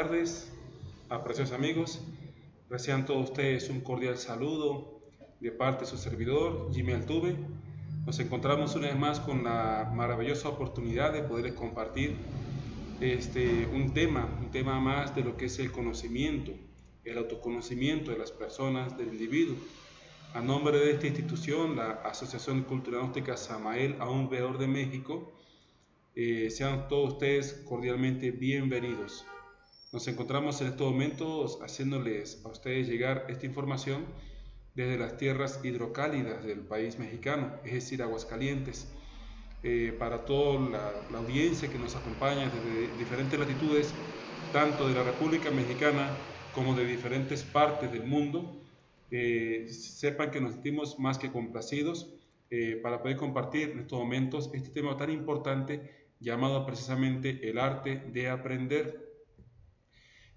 tardes, apreciados amigos. Reciban todos ustedes un cordial saludo de parte de su servidor, Jimmy Altuve. Nos encontramos una vez más con la maravillosa oportunidad de poderles compartir un tema más de lo que es el conocimiento, el autoconocimiento de las personas, del individuo. A nombre de esta institución, la Asociación Cultural Gnóstica Samael Aún Veedor de México, sean todos ustedes cordialmente bienvenidos. Nos encontramos en estos momentos haciéndoles a ustedes llegar esta información desde las tierras hidrocálidas del país mexicano, es decir, Aguascalientes. Para toda la audiencia que nos acompaña desde diferentes latitudes, tanto de la República Mexicana como de diferentes partes del mundo, sepan que nos sentimos más que complacidos para poder compartir en estos momentos este tema tan importante llamado precisamente el arte de aprender.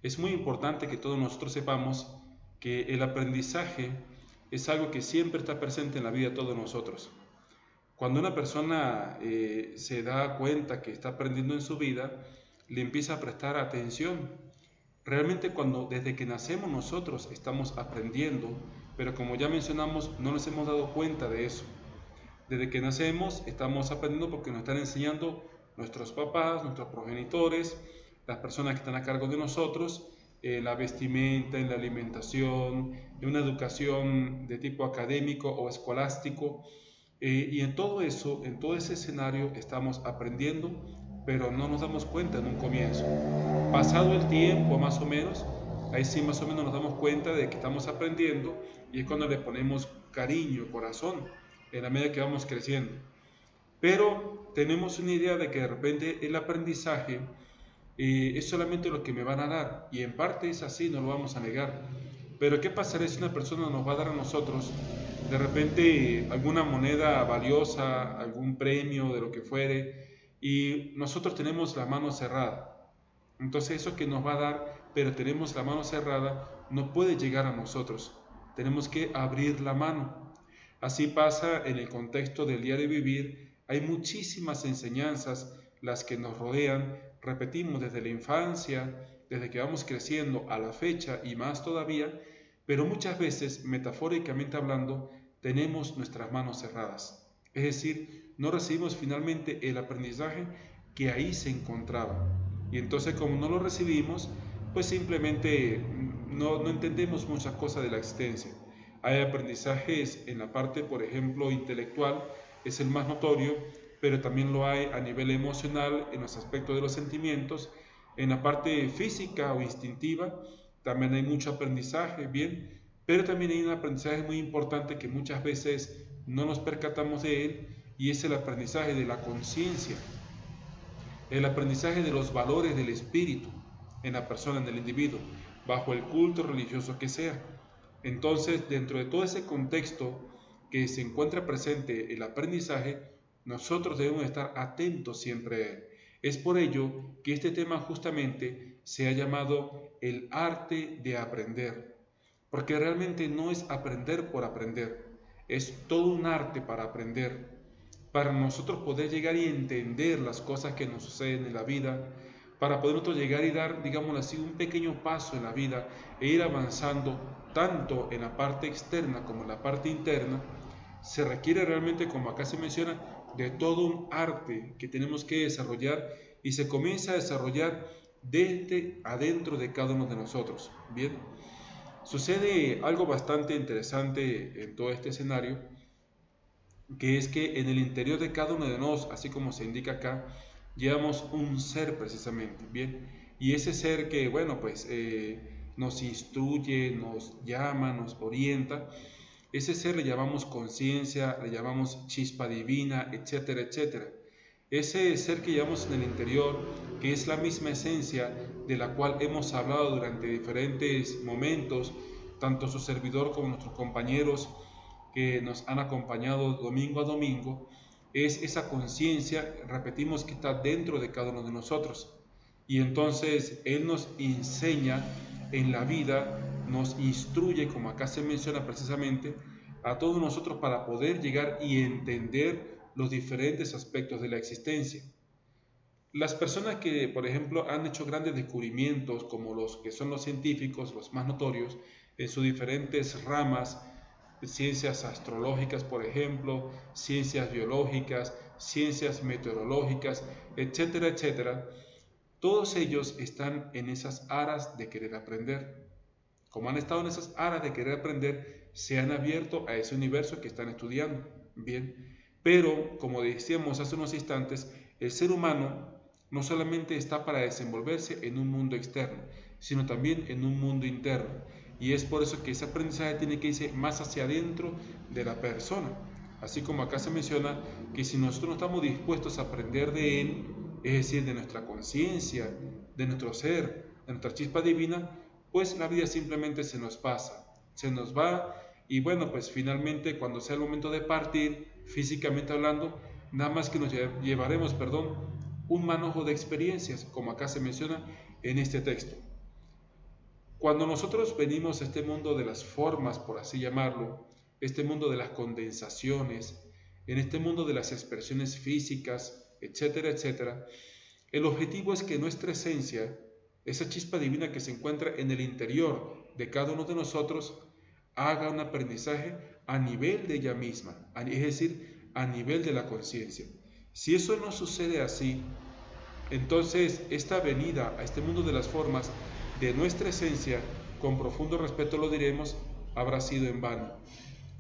Es muy importante que todos nosotros sepamos que el aprendizaje es algo que siempre está presente en la vida de todos nosotros. Cuando una persona se da cuenta que está aprendiendo en su vida, le empieza a prestar atención. Realmente desde que nacemos nosotros estamos aprendiendo, pero como ya mencionamos, no nos hemos dado cuenta de eso. Desde que nacemos estamos aprendiendo porque nos están enseñando nuestros papás, nuestros progenitores, las personas que están a cargo de nosotros, la vestimenta, en la alimentación, en una educación de tipo académico o escolástico, y en todo eso, en todo ese escenario estamos aprendiendo, pero no nos damos cuenta en un comienzo. Pasado el tiempo más o menos, ahí sí más o menos nos damos cuenta de que estamos aprendiendo y es cuando le ponemos cariño, corazón, en la medida que vamos creciendo. Pero tenemos una idea de que de repente el aprendizaje es solamente lo que me van a dar, y en parte es así, no lo vamos a negar. Pero ¿qué pasaría si una persona nos va a dar a nosotros de repente alguna moneda valiosa, algún premio de lo que fuere, y nosotros tenemos la mano cerrada? Entonces eso que nos va a dar, pero tenemos la mano cerrada, no puede llegar a nosotros. Tenemos que abrir la mano. Así pasa en el contexto del diario vivir. Hay muchísimas enseñanzas las que nos rodean, repetimos desde la infancia, desde que vamos creciendo a la fecha y más todavía, pero muchas veces, metafóricamente hablando, tenemos nuestras manos cerradas. Es decir, no recibimos finalmente el aprendizaje que ahí se encontraba. Y entonces como no lo recibimos, pues simplemente no entendemos muchas cosas de la existencia. Hay aprendizajes en la parte, por ejemplo, intelectual, es el más notorio, pero también lo hay a nivel emocional, en los aspectos de los sentimientos, en la parte física o instintiva, también hay mucho aprendizaje, bien, pero también hay un aprendizaje muy importante que muchas veces no nos percatamos de él, y es el aprendizaje de la conciencia, el aprendizaje de los valores del espíritu en la persona, en el individuo, bajo el culto religioso que sea. Entonces, dentro de todo ese contexto que se encuentra presente el aprendizaje, nosotros debemos estar atentos siempre a él. Es por ello que este tema justamente se ha llamado el arte de aprender, porque realmente no es aprender por aprender, es todo un arte para aprender, para nosotros poder llegar y entender las cosas que nos suceden en la vida, para poder nosotros llegar y dar, digámoslo así, un pequeño paso en la vida e ir avanzando tanto en la parte externa como en la parte interna. Se requiere realmente, como acá se menciona, de todo un arte que tenemos que desarrollar, y se comienza a desarrollar desde adentro de cada uno de nosotros. Bien, sucede algo bastante interesante en todo este escenario, que es que en el interior de cada uno de nosotros, así como se indica acá, llevamos un ser precisamente, bien, y ese ser que, bueno, pues nos instruye, nos llama, nos orienta, ese ser le llamamos conciencia, le llamamos chispa divina, etcétera, etcétera. Ese ser que llevamos en el interior, que es la misma esencia de la cual hemos hablado durante diferentes momentos, tanto su servidor como nuestros compañeros que nos han acompañado domingo a domingo, es esa conciencia, repetimos, que está dentro de cada uno de nosotros. Y entonces Él nos enseña en la vida, nos instruye, como acá se menciona precisamente, a todos nosotros para poder llegar y entender los diferentes aspectos de la existencia. Las personas que, por ejemplo, han hecho grandes descubrimientos, como los que son los científicos, los más notorios, en sus diferentes ramas, ciencias astrológicas, por ejemplo, ciencias biológicas, ciencias meteorológicas, etcétera, etcétera, todos ellos están en esas aras de querer aprender. Como han estado en esas aras de querer aprender, se han abierto a ese universo que están estudiando. Bien, pero como decíamos hace unos instantes, el ser humano no solamente está para desenvolverse en un mundo externo, sino también en un mundo interno. Y es por eso que ese aprendizaje tiene que irse más hacia adentro de la persona. Así como acá se menciona que si nosotros no estamos dispuestos a aprender de él, es decir, de nuestra conciencia, de nuestro ser, de nuestra chispa divina, pues la vida simplemente se nos pasa, se nos va y bueno, pues finalmente cuando sea el momento de partir, físicamente hablando, nada más que nos llevaremos, un manojo de experiencias, como acá se menciona en este texto. Cuando nosotros venimos a este mundo de las formas, por así llamarlo, este mundo de las condensaciones, en este mundo de las expresiones físicas, etcétera, etcétera, el objetivo es que nuestra esencia, esa chispa divina que se encuentra en el interior de cada uno de nosotros, haga un aprendizaje a nivel de ella misma, es decir, a nivel de la conciencia. Si eso no sucede así, entonces esta venida a este mundo de las formas de nuestra esencia, con profundo respeto lo diremos, habrá sido en vano,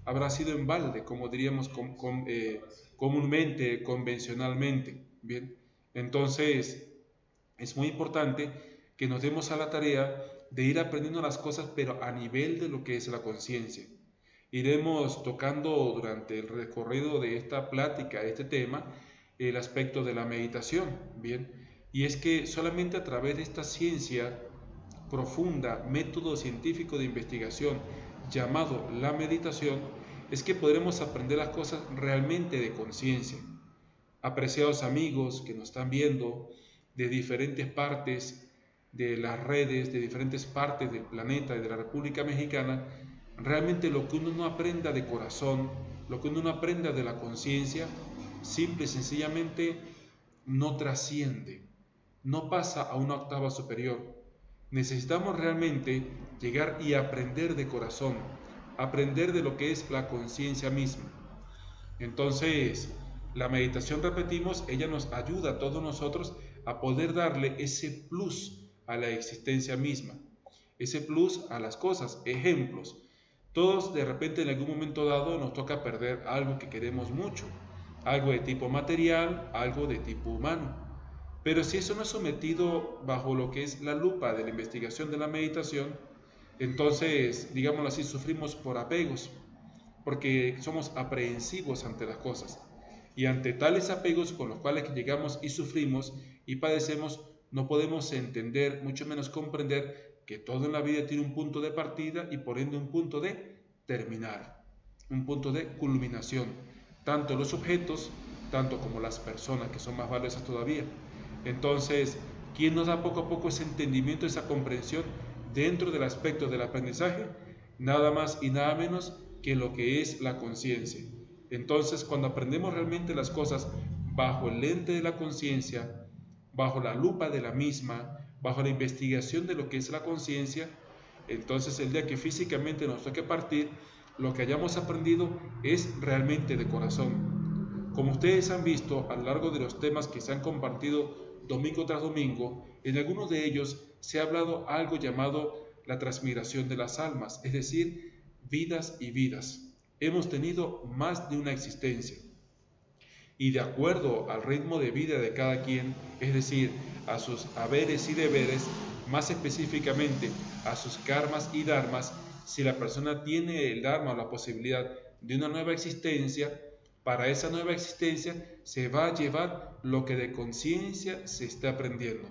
habrá sido en balde, como diríamos comúnmente, convencionalmente. Bien, entonces es muy importante que nos demos a la tarea de ir aprendiendo las cosas, pero a nivel de lo que es la conciencia. Iremos tocando durante el recorrido de esta plática, este tema, el aspecto de la meditación, ¿bien? Y es que solamente a través de esta ciencia profunda, método científico de investigación llamado la meditación, es que podremos aprender las cosas realmente de conciencia. Apreciados amigos que nos están viendo de diferentes partes de las redes, de diferentes partes del planeta y de la República Mexicana, realmente lo que uno no aprenda de corazón, lo que uno no aprenda de la conciencia, simple y sencillamente no trasciende, no pasa a una octava superior. Necesitamos realmente llegar y aprender de corazón, aprender de lo que es la conciencia misma. Entonces, la meditación, repetimos, ella nos ayuda a todos nosotros a poder darle ese plus a la existencia misma, ese plus a las cosas, ejemplos. Todos de repente en algún momento dado nos toca perder algo que queremos mucho, algo de tipo material, algo de tipo humano. Pero si eso no es sometido bajo lo que es la lupa de la investigación de la meditación, entonces, digámoslo así, sufrimos por apegos, porque somos aprehensivos ante las cosas. Y ante tales apegos con los cuales llegamos y sufrimos y padecemos, no podemos entender, mucho menos comprender, que todo en la vida tiene un punto de partida y por ende un punto de terminar, un punto de culminación, tanto los objetos, tanto como las personas, que son más valiosas todavía. Entonces, ¿quién nos da poco a poco ese entendimiento, esa comprensión dentro del aspecto del aprendizaje? Nada más y nada menos que lo que es la conciencia. Entonces, cuando aprendemos realmente las cosas bajo el lente de la conciencia, bajo la lupa de la misma, bajo la investigación de lo que es la conciencia, entonces el día que físicamente nos toque partir, lo que hayamos aprendido es realmente de corazón. Como ustedes han visto a lo largo de los temas que se han compartido domingo tras domingo, en algunos de ellos se ha hablado algo llamado la transmigración de las almas, es decir, vidas y vidas. Hemos tenido más de una existencia. Y de acuerdo al ritmo de vida de cada quien, es decir, a sus haberes y deberes, más específicamente a sus karmas y dharmas, si la persona tiene el dharma o la posibilidad de una nueva existencia, para esa nueva existencia se va a llevar lo que de conciencia se está aprendiendo.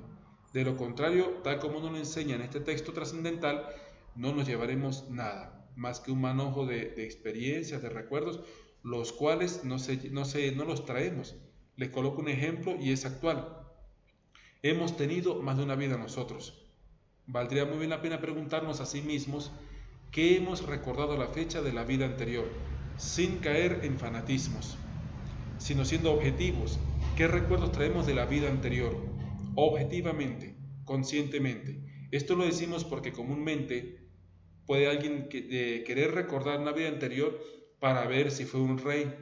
De lo contrario, tal como nos lo enseña en este texto trascendental, no nos llevaremos nada, más que un manojo de experiencias, de recuerdos, los cuales no los traemos. Les coloco un ejemplo y es actual. Hemos tenido más de una vida nosotros. Valdría muy bien la pena preguntarnos a sí mismos qué hemos recordado a la fecha de la vida anterior, sin caer en fanatismos, sino siendo objetivos. ¿Qué recuerdos traemos de la vida anterior? objetivamente, conscientemente. Esto lo decimos porque comúnmente puede alguien querer recordar una vida anterior para ver si fue un rey,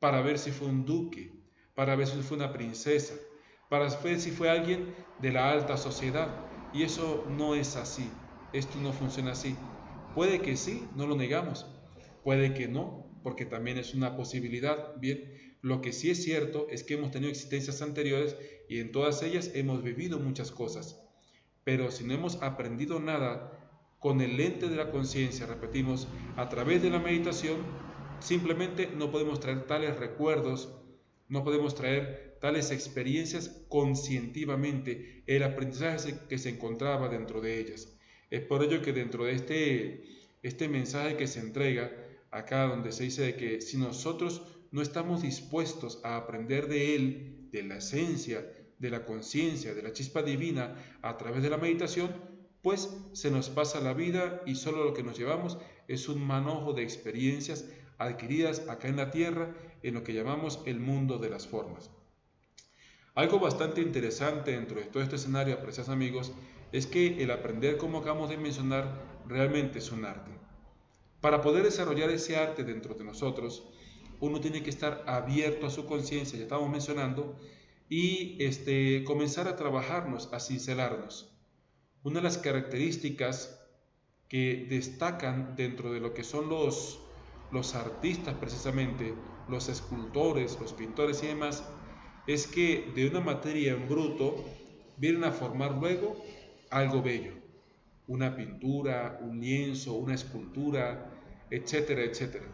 para ver si fue un duque, para ver si fue una princesa, para ver si fue alguien de la alta sociedad. Y eso no es así, esto no funciona así. Puede que sí, no lo negamos, puede que no, porque también es una posibilidad. Bien, lo que sí es cierto es que hemos tenido existencias anteriores y en todas ellas hemos vivido muchas cosas. Pero si no hemos aprendido nada con el lente de la conciencia, repetimos, a través de la meditación, simplemente no podemos traer tales recuerdos, no podemos traer tales experiencias conscientivamente, el aprendizaje que se encontraba dentro de ellas. Es por ello que dentro de este mensaje que se entrega, acá donde se dice de que si nosotros no estamos dispuestos a aprender de él, de la esencia, de la conciencia, de la chispa divina a través de la meditación, pues se nos pasa la vida y solo lo que nos llevamos es un manojo de experiencias adquiridas acá en la tierra en lo que llamamos el mundo de las formas. Algo bastante interesante dentro de todo este escenario, apreciados amigos, es que el aprender, como acabamos de mencionar, realmente es un arte. Para poder desarrollar ese arte dentro de nosotros, uno tiene que estar abierto a su conciencia, ya estamos mencionando, y comenzar a trabajarnos, a cincelarnos. Una de las características que destacan dentro de lo que son los artistas precisamente, los escultores, los pintores y demás, es que de una materia en bruto vienen a formar luego algo bello, una pintura, un lienzo, una escultura, etcétera, etcétera.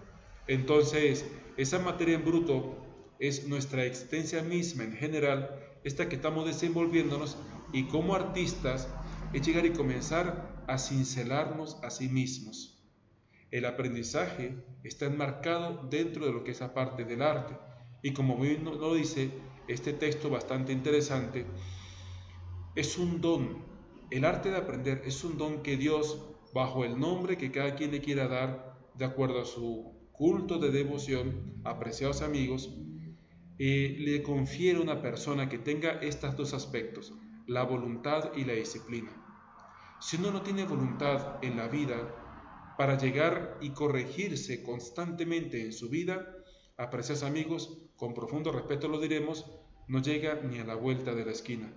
Entonces, esa materia en bruto es nuestra existencia misma en general, esta que estamos desenvolviéndonos, y como artistas es llegar y comenzar a cincelarnos a sí mismos. El aprendizaje está enmarcado dentro de lo que es esa parte del arte, y como bien lo dice este texto bastante interesante, es un don. El arte de aprender es un don que Dios, bajo el nombre que cada quien le quiera dar, de acuerdo a su culto de devoción, apreciados amigos, le confiere a una persona que tenga estos dos aspectos, la voluntad y la disciplina. Si uno no tiene voluntad en la vida para llegar y corregirse constantemente en su vida, apreciados amigos, con profundo respeto lo diremos, no llega ni a la vuelta de la esquina,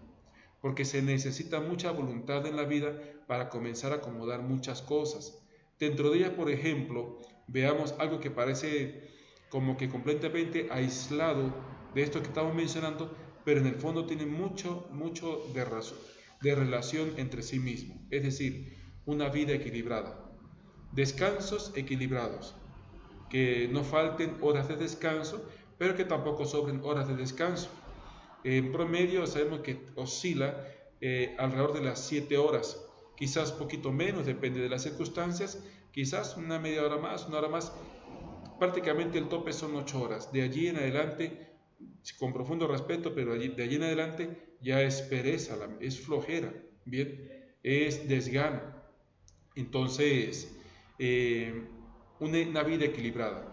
porque se necesita mucha voluntad en la vida para comenzar a acomodar muchas cosas. Dentro de ellas, por ejemplo, veamos algo que parece como que completamente aislado de esto que estamos mencionando, pero en el fondo tiene mucho de relación entre sí mismo, es decir, una vida equilibrada. Descansos equilibrados, que no falten horas de descanso, pero que tampoco sobren horas de descanso. En promedio sabemos que oscila alrededor de las 7 horas, quizás poquito menos, depende de las circunstancias, quizás una media hora más, una hora más, prácticamente el tope son 8 horas. De allí en adelante, con profundo respeto, pero de allí en adelante ya es pereza, es flojera, bien, es desgano. Entonces, una vida equilibrada.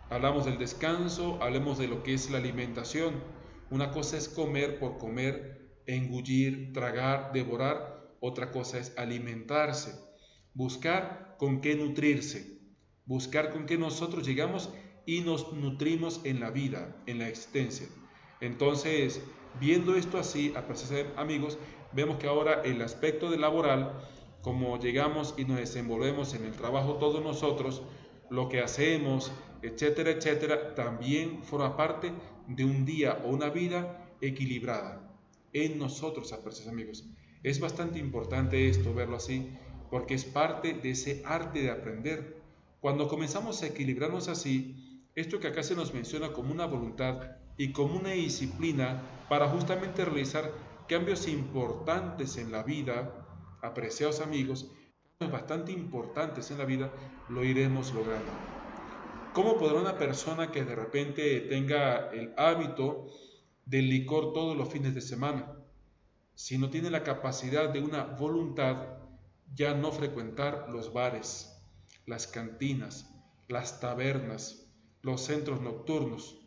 Hablamos del descanso, hablemos de lo que es la alimentación. Una cosa es comer por comer, engullir, tragar, devorar. Otra cosa es alimentarse, buscar con qué nutrirse, buscar con qué nosotros llegamos y nos nutrimos en la vida, en la existencia. Entonces, viendo esto así, amigos, vemos que ahora el aspecto de laboral, como llegamos y nos desenvolvemos en el trabajo todos nosotros, lo que hacemos, etcétera, etcétera, también forma parte de un día o una vida equilibrada en nosotros, apreciados amigos. Es bastante importante esto, verlo así, porque es parte de ese arte de aprender. Cuando comenzamos a equilibrarnos así, esto que acá se nos menciona como una voluntad y como una disciplina para justamente realizar cambios importantes en la vida, apreciados amigos, bastante importantes en la vida, lo iremos logrando. ¿Cómo podrá una persona que de repente tenga el hábito del licor todos los fines de semana, si no tiene la capacidad de una voluntad, ya no frecuentar los bares, las cantinas, las tabernas, los centros nocturnos?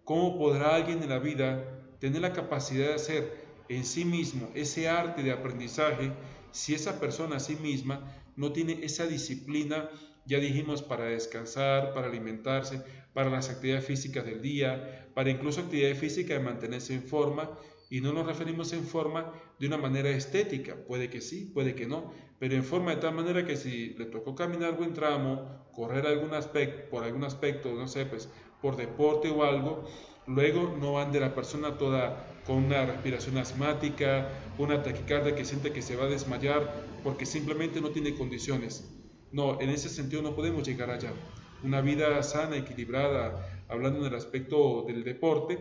¿Cómo podrá alguien en la vida tener la capacidad de hacer en sí mismo ese arte de aprendizaje, si esa persona a sí misma no tiene esa disciplina, ya dijimos, para descansar, para alimentarse, para las actividades físicas del día, para incluso actividades físicas de mantenerse en forma, y no nos referimos en forma de una manera estética, puede que sí, puede que no, pero en forma de tal manera que si le tocó caminar buen tramo, correr por algún aspecto, no sé, pues por deporte o algo, luego no ande la persona toda con una respiración asmática, una taquicardia que siente que se va a desmayar porque simplemente no tiene condiciones. No, en ese sentido no podemos llegar allá. Una vida sana, equilibrada, hablando en el aspecto del deporte,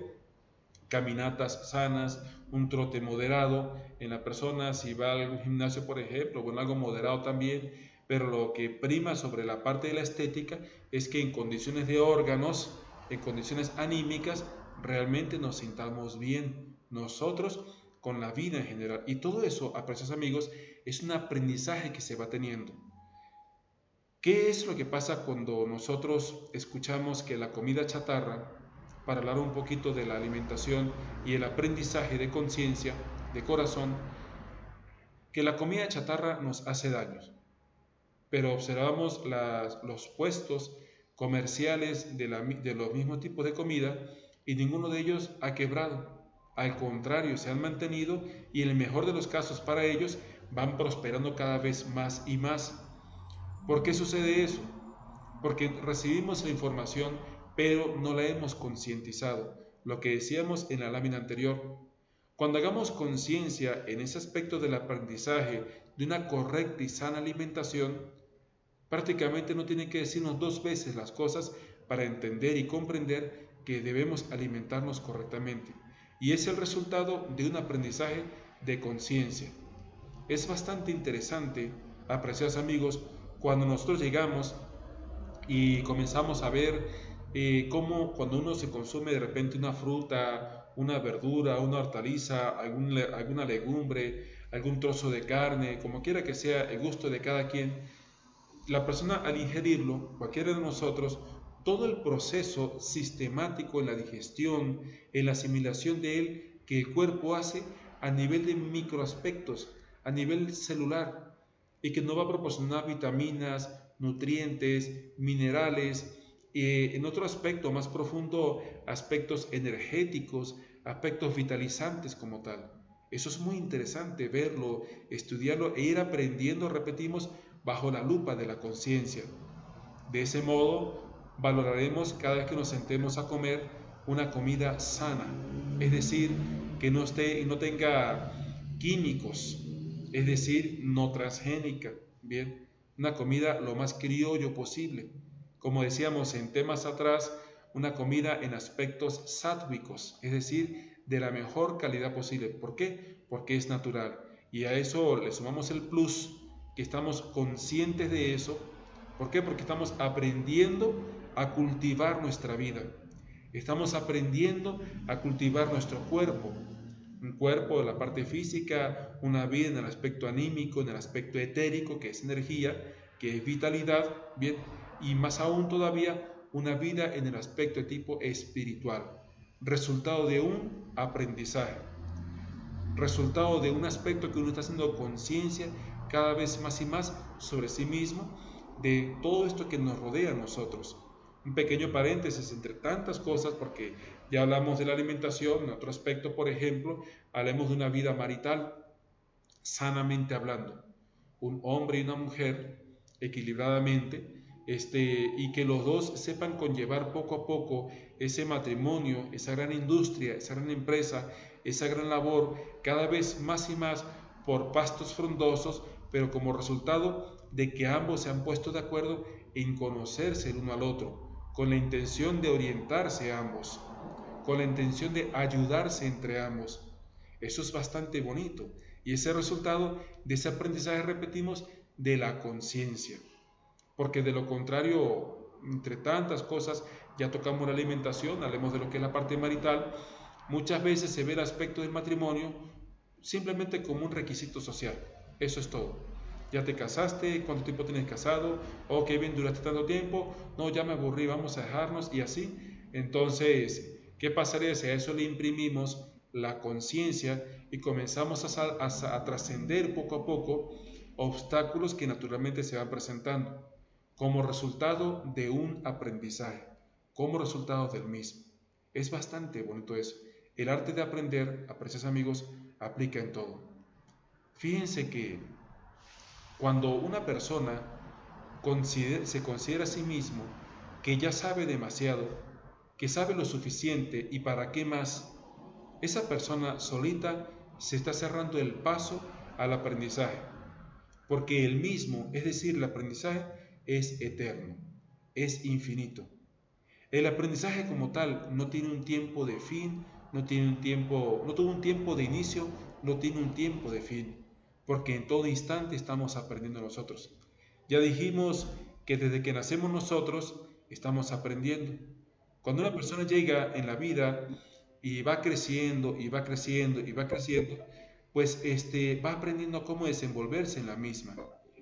caminatas sanas, un trote moderado en la persona, si va a algún gimnasio, por ejemplo, bueno, algo moderado también, pero lo que prima sobre la parte de la estética es que en condiciones de órganos, en condiciones anímicas, realmente nos sintamos bien nosotros con la vida en general. Y todo eso, apreciados amigos, es un aprendizaje que se va teniendo. ¿Qué es lo que pasa cuando nosotros escuchamos que la comida chatarra, para hablar un poquito de la alimentación y el aprendizaje de conciencia, de corazón, que la comida chatarra nos hace daños? Pero observamos los puestos comerciales de los mismos tipos de comida y ninguno de ellos ha quebrado. Al contrario, se han mantenido y en el mejor de los casos para ellos van prosperando cada vez más y más. ¿Por qué sucede eso? Porque recibimos la información, pero no la hemos concientizado. Lo que decíamos en la lámina anterior. Cuando hagamos conciencia en ese aspecto del aprendizaje de una correcta y sana alimentación, prácticamente no tienen que decirnos dos veces las cosas para entender y comprender que debemos alimentarnos correctamente. Y es el resultado de un aprendizaje de conciencia. Es bastante interesante, apreciados amigos, cuando nosotros llegamos y comenzamos a ver cómo cuando uno se consume de repente una fruta, una verdura, una hortaliza, alguna legumbre, algún trozo de carne, como quiera que sea el gusto de cada quien, la persona al ingerirlo, cualquiera de nosotros, todo el proceso sistemático en la digestión, en la asimilación de él que el cuerpo hace a nivel de microaspectos, a nivel celular, y que nos va a proporcionar vitaminas, nutrientes, minerales, en otro aspecto más profundo, aspectos energéticos, aspectos vitalizantes como tal. Eso es muy interesante verlo, estudiarlo e ir aprendiendo, repetimos, bajo la lupa de la conciencia. De ese modo, valoraremos cada vez que nos sentemos a comer una comida sana, es decir, que no tenga químicos, es decir, no transgénica, bien, una comida lo más criollo posible. Como decíamos en temas atrás, una comida en aspectos sáttvicos, es decir, de la mejor calidad posible. ¿Por qué? Porque es natural. Y a eso le sumamos el plus, que estamos conscientes de eso. ¿Por qué? Porque estamos aprendiendo a cultivar nuestra vida. Estamos aprendiendo a cultivar nuestro cuerpo. Un cuerpo de la parte física, una vida en el aspecto anímico, en el aspecto etérico, que es energía, que es vitalidad, bien, y más aún todavía una vida en el aspecto de tipo espiritual, resultado de un aprendizaje, resultado de un aspecto que uno está haciendo conciencia cada vez más y más sobre sí mismo, de todo esto que nos rodea a nosotros. Un pequeño paréntesis entre tantas cosas, porque ya hablamos de la alimentación, en otro aspecto, por ejemplo, hablemos de una vida marital, sanamente hablando. Un hombre y una mujer, equilibradamente, y que los dos sepan conllevar poco a poco ese matrimonio, esa gran industria, esa gran empresa, esa gran labor, cada vez más y más por pastos frondosos, pero como resultado de que ambos se han puesto de acuerdo en conocerse el uno al otro, con la intención de orientarse a ambos, con la intención de ayudarse entre ambos. Eso es bastante bonito y ese resultado de ese aprendizaje, repetimos, de la conciencia. Porque de lo contrario, entre tantas cosas, ya tocamos la alimentación, hablemos de lo que es la parte marital, muchas veces se ve el aspecto del matrimonio simplemente como un requisito social. Eso es todo. ¿Ya te casaste? ¿Cuánto tiempo tienes casado? Ok, bien, duraste tanto tiempo. No, ya me aburrí, vamos a dejarnos y así. Entonces, ¿qué pasaría si a eso le imprimimos la conciencia y comenzamos a trascender poco a poco obstáculos que naturalmente se van presentando como resultado de un aprendizaje, como resultado del mismo. Es bastante bonito eso. El arte de aprender, apreciados amigos, aplica en todo. Fíjense que cuando una persona se considera a sí mismo que ya sabe demasiado, que sabe lo suficiente y para qué más, esa persona solita se está cerrando el paso al aprendizaje, porque el mismo, es decir, el aprendizaje es eterno, es infinito. El aprendizaje como tal no tiene un tiempo de fin, no tuvo un tiempo de inicio, no tiene un tiempo de fin, porque en todo instante estamos aprendiendo nosotros. Ya dijimos que desde que nacemos nosotros estamos aprendiendo. Cuando una persona llega en la vida y va creciendo y va creciendo y va creciendo, pues va aprendiendo cómo desenvolverse en la misma,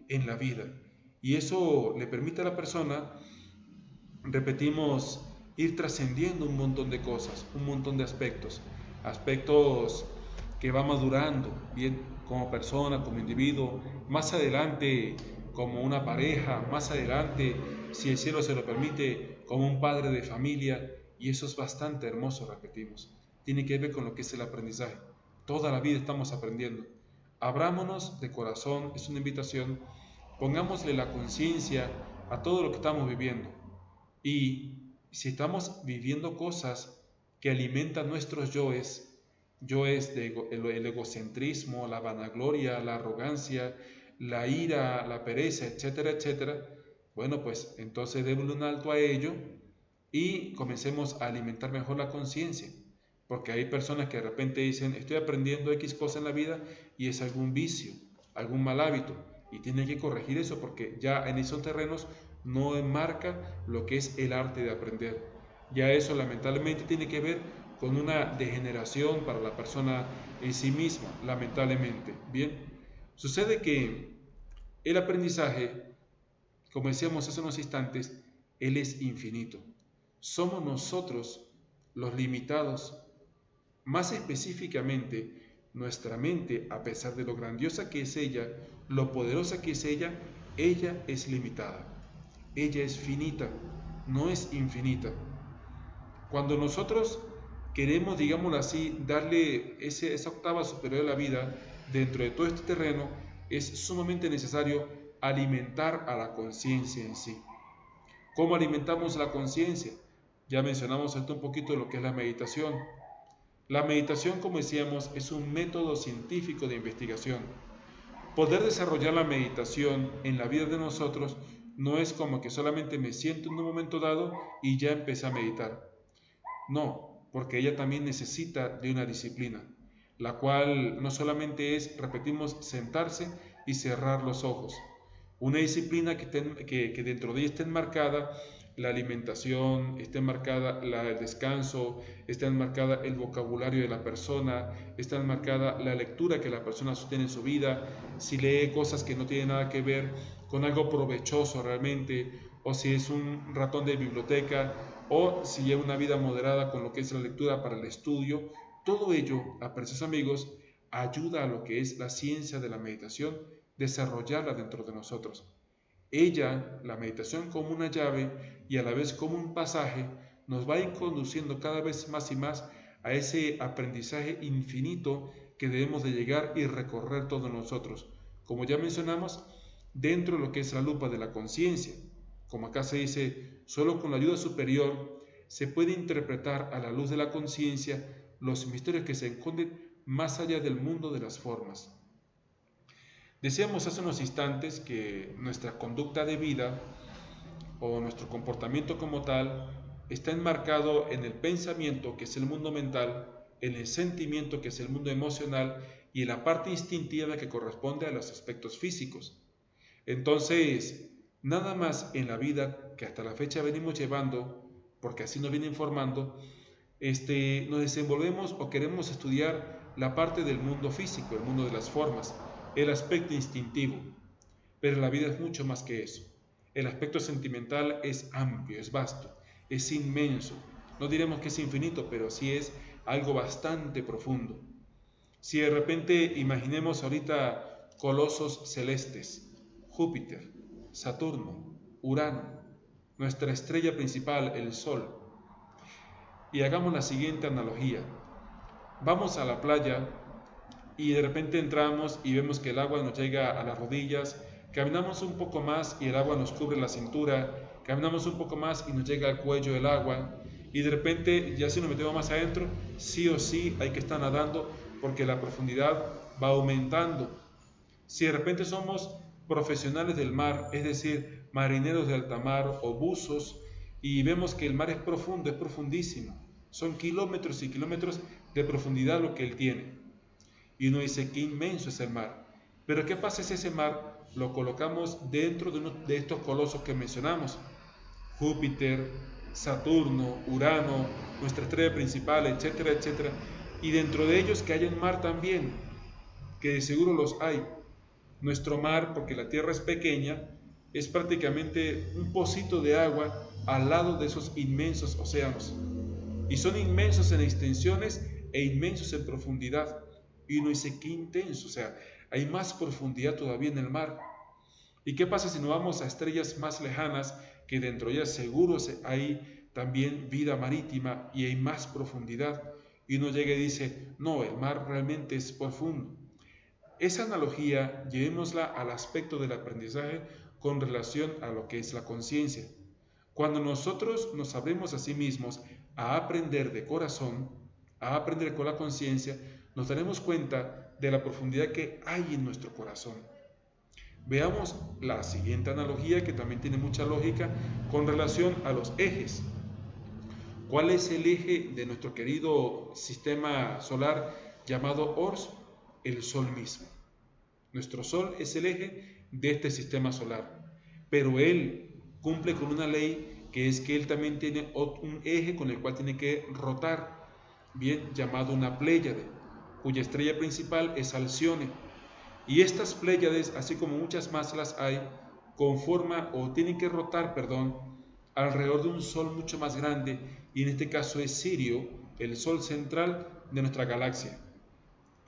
en la vida. Y eso le permite a la persona, repetimos, ir trascendiendo un montón de cosas, un montón de aspectos que va madurando, bien, como persona, como individuo, más adelante como una pareja, más adelante, si el cielo se lo permite, como un padre de familia, y eso es bastante hermoso, repetimos. Tiene que ver con lo que es el aprendizaje. Toda la vida estamos aprendiendo. Abrámonos de corazón, es una invitación, pongámosle la conciencia a todo lo que estamos viviendo. Y si estamos viviendo cosas que alimentan nuestros yoes el egocentrismo, la vanagloria, la arrogancia, la ira, la pereza, etcétera, etcétera, bueno, pues entonces démosle un alto a ello y comencemos a alimentar mejor la conciencia. Porque hay personas que de repente dicen, estoy aprendiendo X cosa en la vida y es algún vicio, algún mal hábito. Y tienen que corregir eso porque ya en esos terrenos no enmarca lo que es el arte de aprender. Ya eso lamentablemente tiene que ver con una degeneración para la persona en sí misma, lamentablemente. Bien, sucede que el aprendizaje, como decíamos hace unos instantes, él es infinito. Somos nosotros los limitados. Más específicamente, nuestra mente, a pesar de lo grandiosa que es ella, lo poderosa que es ella es limitada. Ella es finita, no es infinita. Cuando nosotros queremos, digámoslo así, darle esa octava superior a la vida dentro de todo este terreno, es sumamente necesario alimentar a la conciencia en sí. ¿Cómo alimentamos la conciencia? Ya mencionamos esto un poquito de lo que es la meditación. La meditación, como decíamos, es un método científico de investigación. Poder desarrollar la meditación en la vida de nosotros no es como que solamente me siento en un momento dado y ya empecé a meditar. No, porque ella también necesita de una disciplina, la cual no solamente es, repetimos, sentarse y cerrar los ojos. Una disciplina que dentro de ella esté enmarcada la alimentación, esté enmarcada el descanso, esté enmarcada el vocabulario de la persona, está enmarcada la lectura que la persona sostiene en su vida, si lee cosas que no tienen nada que ver con algo provechoso realmente, o si es un ratón de biblioteca, o si lleva una vida moderada con lo que es la lectura para el estudio. Todo ello, apreciados amigos, ayuda a lo que es la ciencia de la meditación, desarrollarla dentro de nosotros. Ella, la meditación como una llave y a la vez como un pasaje, nos va a ir conduciendo cada vez más y más a ese aprendizaje infinito que debemos de llegar y recorrer todos nosotros. Como ya mencionamos, dentro de lo que es la lupa de la conciencia, como acá se dice, solo con la ayuda superior se puede interpretar a la luz de la conciencia los misterios que se esconden más allá del mundo de las formas. Decíamos hace unos instantes que nuestra conducta de vida o nuestro comportamiento como tal está enmarcado en el pensamiento, que es el mundo mental, en el sentimiento, que es el mundo emocional, y en la parte instintiva que corresponde a los aspectos físicos. Entonces, nada más en la vida que hasta la fecha venimos llevando, porque así nos viene informando, nos desenvolvemos o queremos estudiar la parte del mundo físico, el mundo de las formas, el aspecto instintivo, pero la vida es mucho más que eso. El aspecto sentimental es amplio, es vasto, es inmenso. No diremos que es infinito, pero sí es algo bastante profundo. Si de repente imaginemos ahorita colosos celestes, Júpiter, Saturno, Urano, nuestra estrella principal, el Sol, y hagamos la siguiente analogía. Vamos a la playa y de repente entramos y vemos que el agua nos llega a las rodillas, caminamos un poco más y el agua nos cubre la cintura, caminamos un poco más y nos llega al cuello el agua, y de repente ya si nos metemos más adentro, sí o sí hay que estar nadando porque la profundidad va aumentando. Si de repente somos profesionales del mar, es decir, marineros de alta mar o buzos, y vemos que el mar es profundo, es profundísimo, son kilómetros y kilómetros de profundidad lo que él tiene. Y uno dice, qué inmenso es el mar. Pero ¿qué pasa si ese mar lo colocamos dentro de uno de estos colosos que mencionamos? Júpiter, Saturno, Urano, nuestra estrella principal, etcétera, etcétera. Y dentro de ellos que haya un mar también, que de seguro los hay. Nuestro mar, porque la Tierra es pequeña, es prácticamente un pocito de agua al lado de esos inmensos océanos. Y son inmensos en extensiones e inmensos en profundidad. Y uno dice, qué intenso, o sea, hay más profundidad todavía en el mar. ¿Y qué pasa si nos vamos a estrellas más lejanas, que dentro de ellas seguro hay también vida marítima y hay más profundidad? Y uno llega y dice, no, el mar realmente es profundo. Esa analogía llevémosla al aspecto del aprendizaje con relación a lo que es la conciencia. Cuando nosotros nos abrimos a sí mismos a aprender de corazón, a aprender con la conciencia, nos daremos cuenta de la profundidad que hay en nuestro corazón. Veamos la siguiente analogía que también tiene mucha lógica con relación a los ejes. ¿Cuál es el eje de nuestro querido sistema solar llamado Ors? El Sol mismo. Nuestro Sol es el eje de este sistema solar, pero él cumple con una ley que es que él también tiene un eje con el cual tiene que rotar, bien llamado una pléyade, cuya estrella principal es Alcione. Y estas pléyades, así como muchas más las hay, conforman o tienen que rotar, alrededor de un Sol mucho más grande, y en este caso es Sirio, el Sol central de nuestra galaxia.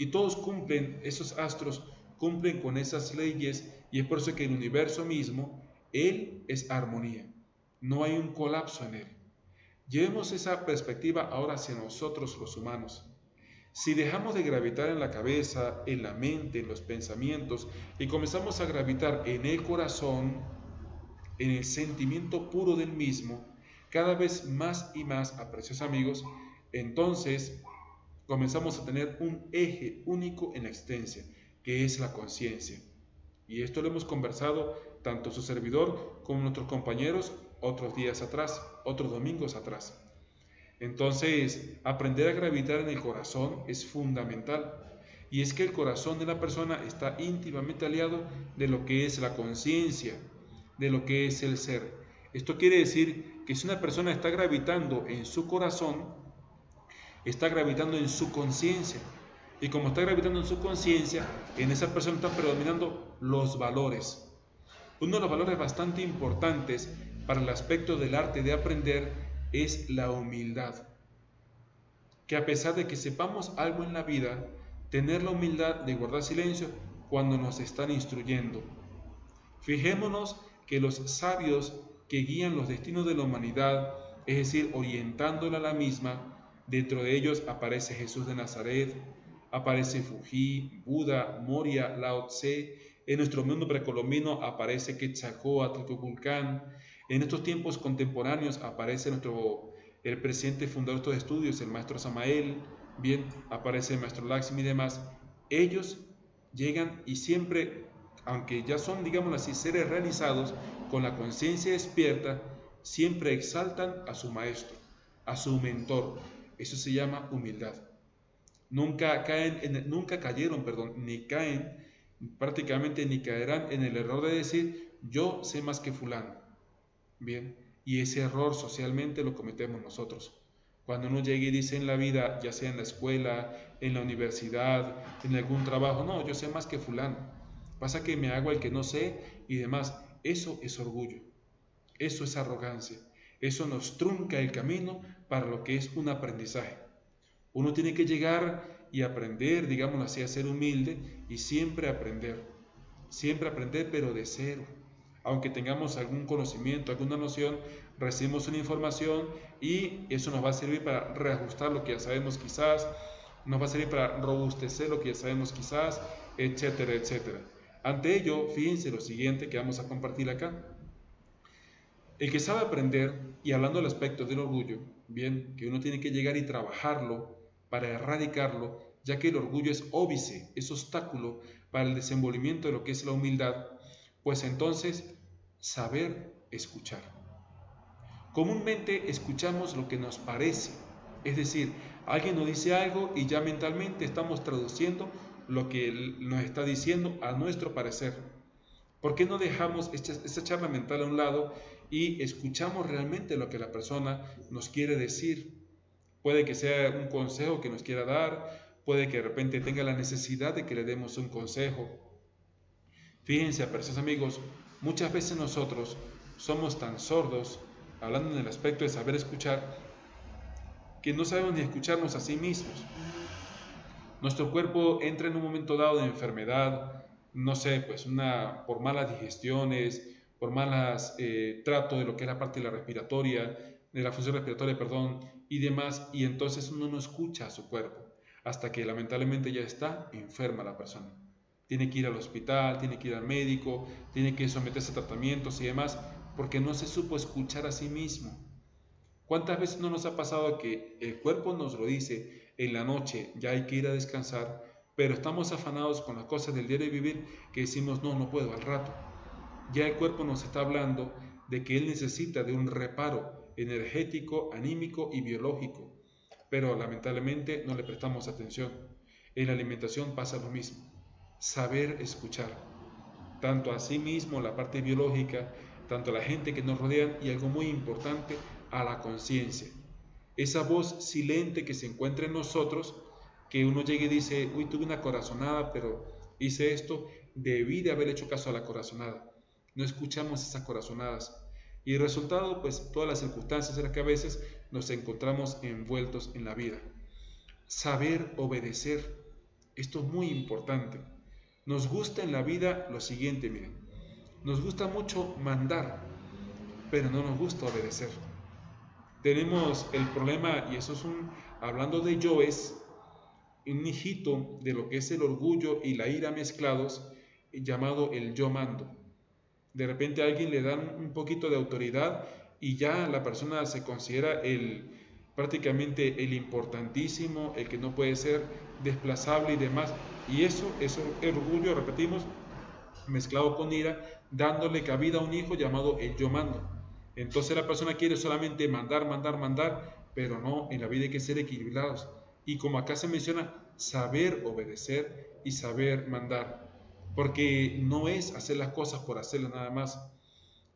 Y todos cumplen, esos astros cumplen con esas leyes, y es por eso que el universo mismo, él es armonía, no hay un colapso en él. Llevemos esa perspectiva ahora hacia nosotros los humanos. Si dejamos de gravitar en la cabeza, en la mente, en los pensamientos, y comenzamos a gravitar en el corazón, en el sentimiento puro del mismo, cada vez más y más, apreciados amigos, entonces comenzamos a tener un eje único en la existencia, que es la conciencia. Y esto lo hemos conversado tanto su servidor como nuestros compañeros otros días atrás, otros domingos atrás. Entonces, aprender a gravitar en el corazón es fundamental. Y es que el corazón de la persona está íntimamente aliado de lo que es la conciencia, de lo que es el ser. Esto quiere decir que si una persona está gravitando en su corazón, está gravitando en su conciencia. Y como está gravitando en su conciencia, en esa persona están predominando los valores. Uno de los valores bastante importantes para el aspecto del arte de aprender es la humildad. Que a pesar de que sepamos algo en la vida, tener la humildad de guardar silencio cuando nos están instruyendo. Fijémonos que los sabios que guían los destinos de la humanidad, es decir, orientándola a la misma, dentro de ellos aparece Jesús de Nazaret, aparece Fuji, Buda, Moria, Lao Tse. En nuestro mundo precolombino aparece Quetzalcóatl, Kukulcán. En estos tiempos contemporáneos aparece el presidente fundador de estos estudios, el maestro Samael, bien, aparece el maestro Lakshmi y demás. Ellos llegan y siempre, aunque ya son, digamos así, seres realizados, con la conciencia despierta, siempre exaltan a su maestro, a su mentor. Eso se llama humildad. Nunca cayeron, ni caen, prácticamente ni caerán en el error de decir, yo sé más que fulano. Bien, y ese error socialmente lo cometemos nosotros. Cuando uno llega y dice en la vida, ya sea en la escuela, en la universidad, en algún trabajo, no, yo sé más que fulano. Pasa que me hago el que no sé y demás. Eso es orgullo, eso es arrogancia, eso nos trunca el camino para lo que es un aprendizaje. Uno tiene que llegar y aprender, digámoslo así, a ser humilde y siempre aprender, pero de cero. Aunque tengamos algún conocimiento, alguna noción, recibimos una información y eso nos va a servir para reajustar lo que ya sabemos quizás, nos va a servir para robustecer lo que ya sabemos quizás, etcétera, etcétera. Ante ello, fíjense lo siguiente que vamos a compartir acá. El que sabe aprender, y hablando del aspecto del orgullo, bien, que uno tiene que llegar y trabajarlo para erradicarlo, ya que el orgullo es óbice, es obstáculo para el desenvolvimiento de lo que es la humildad, pues entonces saber escuchar. Comúnmente escuchamos lo que nos parece, es decir, alguien nos dice algo y ya mentalmente estamos traduciendo lo que nos está diciendo a nuestro parecer. ¿Por qué no dejamos esta charla mental a un lado y escuchamos realmente lo que la persona nos quiere decir? Puede que sea un consejo que nos quiera dar, puede que de repente tenga la necesidad de que le demos un consejo. Fíjense, apreciados amigos, muchas veces nosotros somos tan sordos, hablando en el aspecto de saber escuchar, que no sabemos ni escucharnos a sí mismos. Nuestro cuerpo entra en un momento dado de enfermedad, no sé, pues por malas digestiones, por malas trato de lo que es la parte de la respiratoria, de la función respiratoria, perdón, y demás, y entonces uno no escucha a su cuerpo, hasta que lamentablemente ya está enferma la persona. Tiene que ir al hospital, tiene que ir al médico, tiene que someterse a tratamientos y demás, porque no se supo escuchar a sí mismo. ¿Cuántas veces no nos ha pasado que el cuerpo nos lo dice en la noche, ya hay que ir a descansar, pero estamos afanados con las cosas del diario vivir que decimos, no puedo al rato? Ya el cuerpo nos está hablando de que él necesita de un reparo energético, anímico y biológico, pero lamentablemente no le prestamos atención. En la alimentación pasa lo mismo. Saber escuchar, tanto a sí mismo, la parte biológica, tanto a la gente que nos rodea y algo muy importante, a la conciencia. Esa voz silente que se encuentra en nosotros, que uno llegue y dice, uy, tuve una corazonada, pero hice esto, debí de haber hecho caso a la corazonada. No escuchamos esas corazonadas. Y el resultado, pues todas las circunstancias en las que a veces nos encontramos envueltos en la vida. Saber obedecer. Esto es muy importante. Nos gusta en la vida lo siguiente, miren. Nos gusta mucho mandar, pero no nos gusta obedecer. Tenemos el problema, y eso es hablando de yoes, un hijito de lo que es el orgullo y la ira mezclados, llamado el yo mando. De repente a alguien le dan un poquito de autoridad y ya la persona se considera prácticamente el importantísimo, el que no puede ser desplazable y demás. Y eso es el orgullo, repetimos, mezclado con ira, dándole cabida a un hijo llamado el yo mando. Entonces la persona quiere solamente mandar, pero no, en la vida hay que ser equilibrados. Y como acá se menciona, saber obedecer y saber mandar. Porque no es hacer las cosas por hacerlas nada más.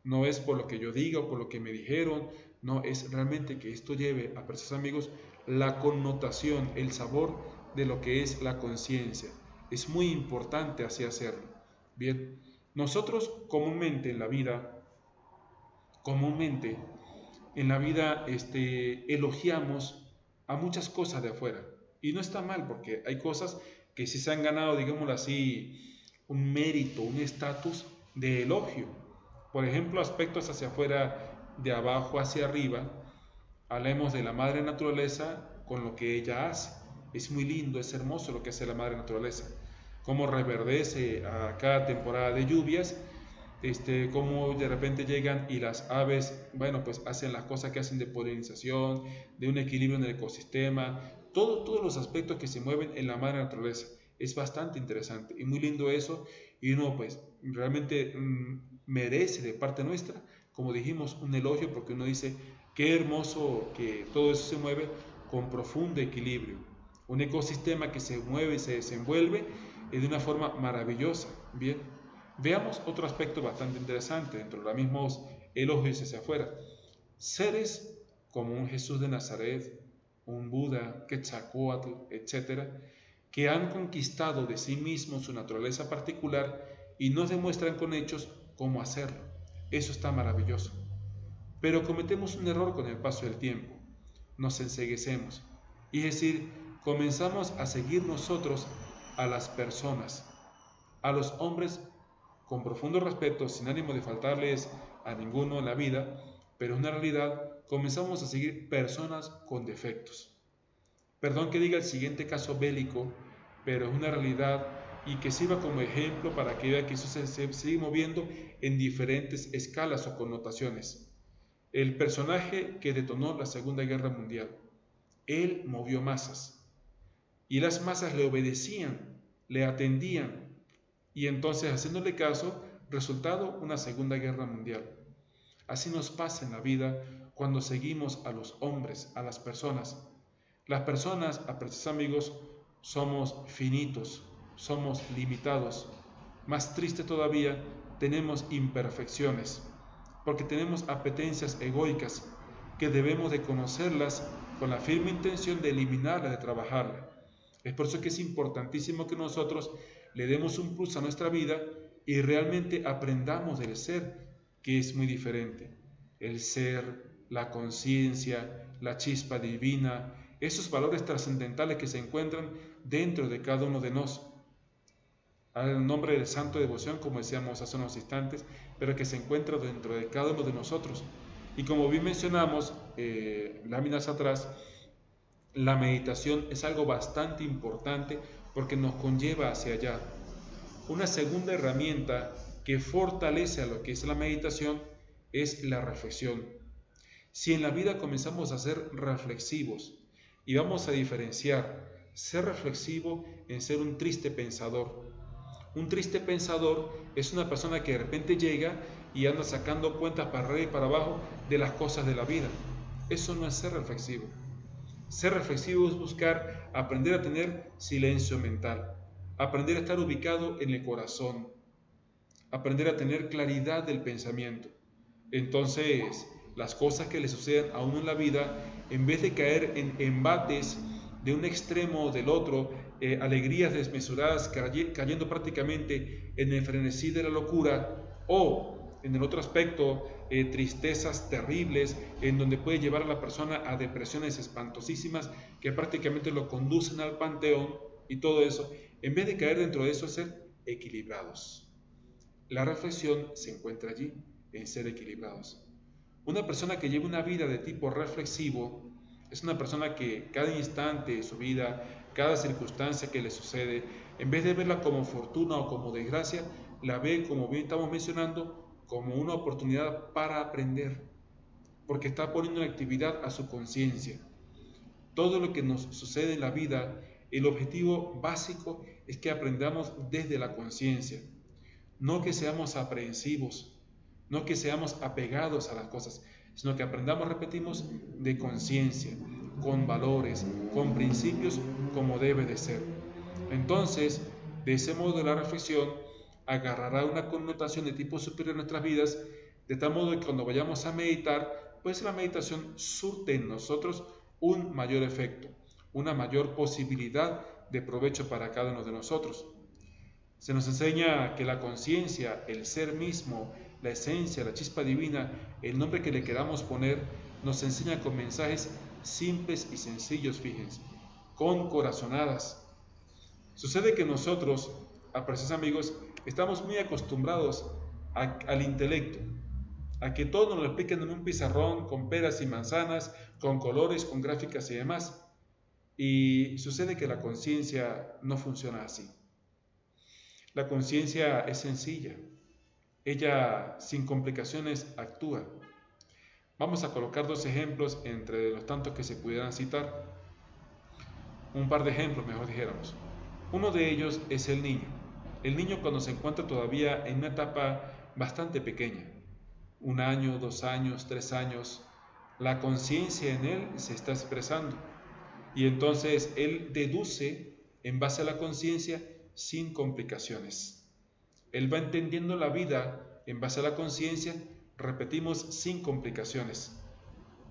No es por lo que yo diga o por lo que me dijeron. No, es realmente que esto lleve a preciosos amigos la connotación, el sabor de lo que es la conciencia. Es muy importante así hacerlo. Bien, nosotros comúnmente en la vida elogiamos a muchas cosas de afuera. Y no está mal, porque hay cosas que sí se han ganado, digámoslo así, un mérito, un estatus de elogio. Por ejemplo, aspectos hacia afuera, de abajo hacia arriba. Hablemos de la madre naturaleza con lo que ella hace. Es muy lindo, es hermoso lo que hace la madre naturaleza. Cómo reverdece a cada temporada de lluvias, cómo de repente llegan y las aves, bueno, pues hacen las cosas que hacen de polinización, de un equilibrio en el ecosistema, todos los aspectos que se mueven en la madre naturaleza. Es bastante interesante y muy lindo eso, y uno pues realmente merece de parte nuestra, como dijimos, un elogio, porque uno dice, qué hermoso que todo eso se mueve con profundo equilibrio. Un ecosistema que se mueve y se desenvuelve de una forma maravillosa. Bien, veamos otro aspecto bastante interesante dentro de los mismos elogios hacia afuera. Seres como un Jesús de Nazaret, un Buda, Quetzalcóatl, etc., que han conquistado de sí mismos su naturaleza particular y nos demuestran con hechos cómo hacerlo. Eso está maravilloso. Pero cometemos un error con el paso del tiempo. Nos enceguecemos. Y es decir, comenzamos a seguir nosotros a las personas, a los hombres con profundo respeto, sin ánimo de faltarles a ninguno en la vida, pero es una realidad, comenzamos a seguir personas con defectos. Perdón que diga el siguiente caso bélico, pero es una realidad y que sirva como ejemplo para que vea que eso se sigue moviendo en diferentes escalas o connotaciones. El personaje que detonó la Segunda Guerra Mundial, él movió masas y las masas le obedecían, le atendían y entonces haciéndole caso, resultado una Segunda Guerra Mundial. Así nos pasa en la vida cuando seguimos a los hombres, a las personas. Las personas, apreciados amigos, somos finitos, somos limitados. Más triste todavía, tenemos imperfecciones, porque tenemos apetencias egoicas que debemos de conocerlas con la firme intención de eliminarla, de trabajarla. Es por eso que es importantísimo que nosotros le demos un plus a nuestra vida y realmente aprendamos del ser, que es muy diferente. El ser, la conciencia, la chispa divina, esos valores trascendentales que se encuentran dentro de cada uno de nosotros. Al nombre del santo devoción, como decíamos hace unos instantes, pero que se encuentra dentro de cada uno de nosotros. Y como bien mencionamos láminas atrás, la meditación es algo bastante importante porque nos conlleva hacia allá. Una segunda herramienta que fortalece a lo que es la meditación es la reflexión. Si en la vida comenzamos a ser reflexivos y vamos a diferenciar ser reflexivo en ser un triste pensador. Un triste pensador es una persona que de repente llega y anda sacando cuentas para arriba y para abajo de las cosas de la vida. Eso no es ser reflexivo. Ser reflexivo es buscar aprender a tener silencio mental, aprender a estar ubicado en el corazón, aprender a tener claridad del pensamiento. Entonces, las cosas que le suceden a uno en la vida, en vez de caer en embates de un extremo o del otro, alegrías desmesuradas, cayendo prácticamente en el frenesí de la locura, o en el otro aspecto, tristezas terribles, en donde puede llevar a la persona a depresiones espantosísimas que prácticamente lo conducen al panteón y todo eso, en vez de caer dentro de eso, ser equilibrados. La reflexión se encuentra allí, en ser equilibrados. Una persona que lleva una vida de tipo reflexivo es una persona que cada instante de su vida, cada circunstancia que le sucede, en vez de verla como fortuna o como desgracia, la ve, como bien estamos mencionando, como una oportunidad para aprender, porque está poniendo en actividad a su conciencia. Todo lo que nos sucede en la vida, el objetivo básico es que aprendamos desde la conciencia, no que seamos aprehensivos, no que seamos apegados a las cosas, sino que aprendamos, repetimos, de conciencia, con valores, con principios como debe de ser. Entonces, de ese modo la reflexión agarrará una connotación de tipo superior en nuestras vidas, de tal modo que cuando vayamos a meditar, pues la meditación surte en nosotros un mayor efecto, una mayor posibilidad de provecho para cada uno de nosotros. Se nos enseña que la conciencia, el ser mismo, la esencia, la chispa divina, el nombre que le queramos poner, nos enseña con mensajes simples y sencillos, fíjense, con corazonadas. Sucede que nosotros, apreciados amigos, estamos muy acostumbrados al intelecto, a que todo nos lo expliquen en un pizarrón con peras y manzanas, con colores, con gráficas y demás. Y sucede que la conciencia no funciona así. La conciencia es sencilla. Ella, sin complicaciones, actúa. Vamos a colocar dos ejemplos entre los tantos que se pudieran citar. Un par de ejemplos, mejor dijéramos. Uno de ellos es el niño. El niño cuando se encuentra todavía en una etapa bastante pequeña, 1 año, 2 años, 3 años, la conciencia en él se está expresando. Y entonces él deduce en base a la conciencia sin complicaciones. Él va entendiendo la vida en base a la conciencia, repetimos, sin complicaciones.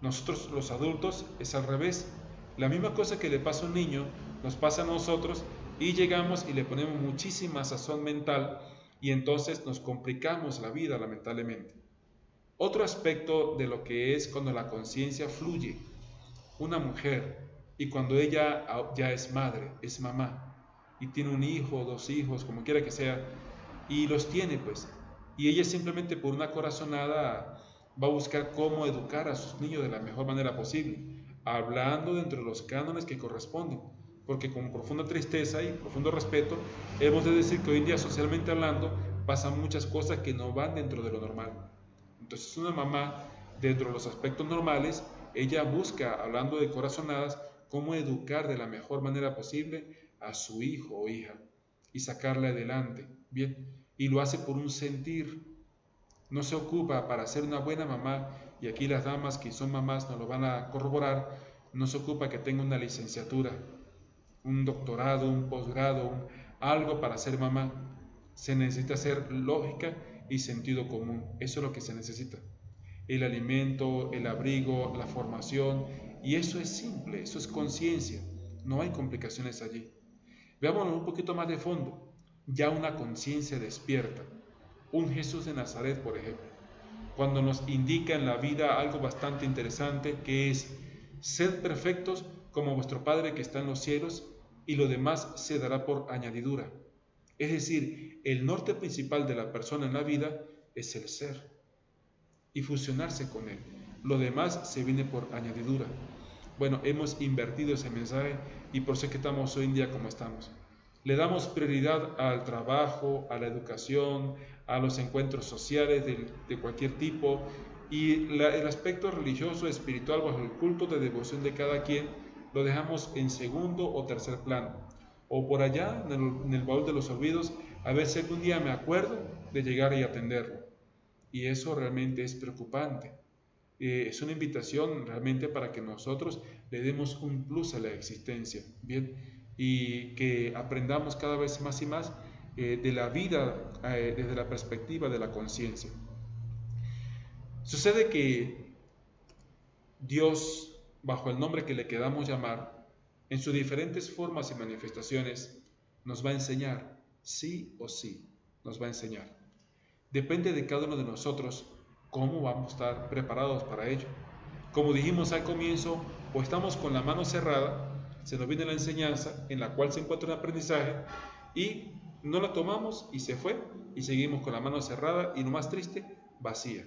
Nosotros los adultos es al revés. La misma cosa que le pasa a un niño nos pasa a nosotros y llegamos y le ponemos muchísima sazón mental y entonces nos complicamos la vida lamentablemente. Otro aspecto de lo que es cuando la conciencia fluye. Una mujer Y cuando ella ya es madre, es mamá, y tiene un hijo, dos hijos, como quiera que sea, y los tiene pues, y ella simplemente por una corazonada va a buscar cómo educar a sus niños de la mejor manera posible, hablando dentro de los cánones que corresponden, porque con profunda tristeza y profundo respeto, hemos de decir que hoy en día socialmente hablando pasan muchas cosas que no van dentro de lo normal. Entonces una mamá, dentro de los aspectos normales, ella busca, hablando de corazonadas, cómo educar de la mejor manera posible a su hijo o hija y sacarle adelante, ¿bien? Y lo hace por un sentir, no se ocupa para ser una buena mamá, y aquí las damas que son mamás nos lo van a corroborar, no se ocupa que tenga una licenciatura, un doctorado, un posgrado, algo para ser mamá. Se necesita ser lógica y sentido común, eso es lo que se necesita. El alimento, el abrigo, la formación, y eso es simple, eso es conciencia, no hay complicaciones allí. Veámoslo un poquito más de fondo, ya una conciencia despierta. Un Jesús de Nazaret, por ejemplo, cuando nos indica en la vida algo bastante interesante, que es: sed perfectos como vuestro Padre que está en los cielos, y lo demás se dará por añadidura. Es decir, el norte principal de la persona en la vida es el ser y fusionarse con él. Lo demás se viene por añadidura. Bueno, hemos invertido ese mensaje y por eso es que estamos hoy en día como estamos. Le damos prioridad al trabajo, a la educación, a los encuentros sociales de cualquier tipo, y el aspecto religioso, espiritual, bajo el culto de devoción de cada quien, lo dejamos en segundo o tercer plano, o por allá en el baúl de los olvidos, a ver si algún día me acuerdo de llegar y atenderlo. Y eso realmente es preocupante. Es una invitación realmente para que nosotros le demos un plus a la existencia, ¿bien? Y que aprendamos cada vez más y más de la vida desde la perspectiva de la conciencia. Sucede que Dios, bajo el nombre que le queramos llamar, en sus diferentes formas y manifestaciones, nos va a enseñar, sí o sí, nos va a enseñar. Depende de cada uno de nosotros cómo vamos a estar preparados para ello. Como dijimos al comienzo, o estamos con la mano cerrada, se nos viene la enseñanza en la cual se encuentra un aprendizaje y no la tomamos y se fue, y seguimos con la mano cerrada y, lo más triste, vacía.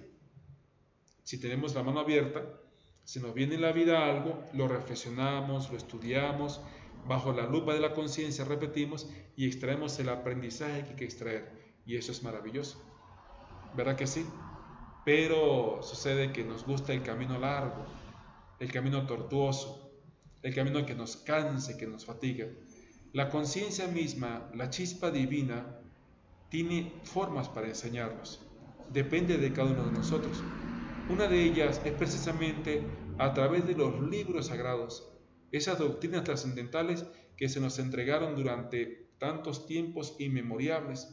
Si tenemos la mano abierta, se nos viene en la vida algo, lo reflexionamos, lo estudiamos, bajo la lupa de la conciencia repetimos y extraemos el aprendizaje que hay que extraer, y eso es maravilloso. ¿Verdad que sí? Pero sucede que nos gusta el camino largo, el camino tortuoso, el camino que nos canse, que nos fatiga. La conciencia misma, la chispa divina, tiene formas para enseñarnos. Depende de cada uno de nosotros. Una de ellas es precisamente a través de los libros sagrados, esas doctrinas trascendentales que se nos entregaron durante tantos tiempos inmemorables.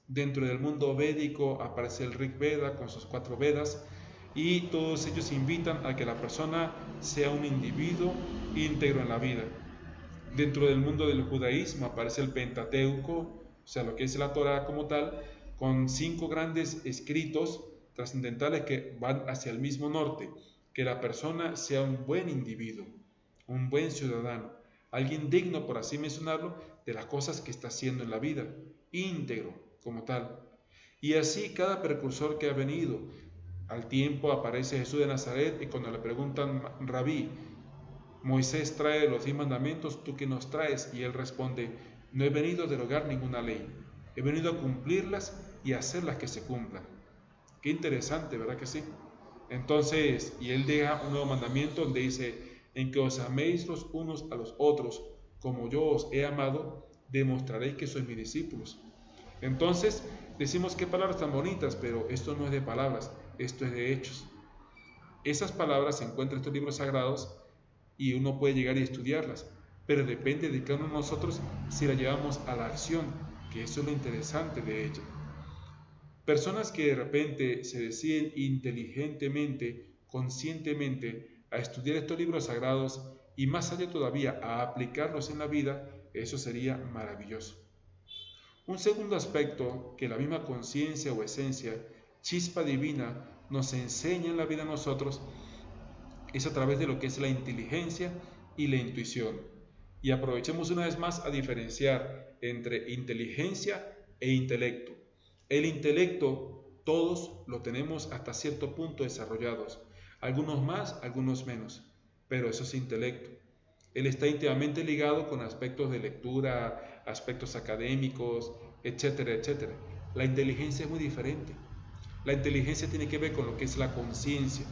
Dentro del mundo védico aparece el Rig Veda con sus 4 Vedas, y todos ellos invitan a que la persona sea un individuo íntegro en la vida. Dentro del mundo del judaísmo aparece el Pentateuco, o sea, lo que es la Torah como tal, con 5 grandes escritos trascendentales que van hacia el mismo norte: que la persona sea un buen individuo, un buen ciudadano, alguien digno, por así mencionarlo, de las cosas que está haciendo en la vida, íntegro como tal. Y así cada precursor que ha venido. Al tiempo aparece Jesús de Nazaret, y cuando le preguntan: Rabí, Moisés trae los 10 mandamientos, ¿tú qué nos traes? Y él responde: no he venido a derogar ninguna ley, he venido a cumplirlas y a hacerlas que se cumplan. Qué interesante, ¿verdad que sí? Entonces, y él deja un nuevo mandamiento donde dice: en que os améis los unos a los otros como yo os he amado, demostraréis que sois mis discípulos. Entonces, decimos qué palabras tan bonitas, pero esto no es de palabras, esto es de hechos. Esas palabras se encuentran en estos libros sagrados y uno puede llegar y estudiarlas, pero depende de cada uno de nosotros si la llevamos a la acción, que eso es lo interesante de ella. Personas que de repente se deciden inteligentemente, conscientemente, a estudiar estos libros sagrados y más allá todavía a aplicarlos en la vida, eso sería maravilloso. Un segundo aspecto que la misma conciencia o esencia, chispa divina, nos enseña en la vida a nosotros es a través de lo que es la inteligencia y la intuición. Y aprovechemos una vez más a diferenciar entre inteligencia e intelecto. El intelecto todos lo tenemos hasta cierto punto desarrollados, algunos más, algunos menos, pero eso es intelecto. Él está íntimamente ligado con aspectos de lectura, aspectos académicos, etcétera, etcétera. La inteligencia es muy diferente. La inteligencia tiene que ver con lo que es la conciencia,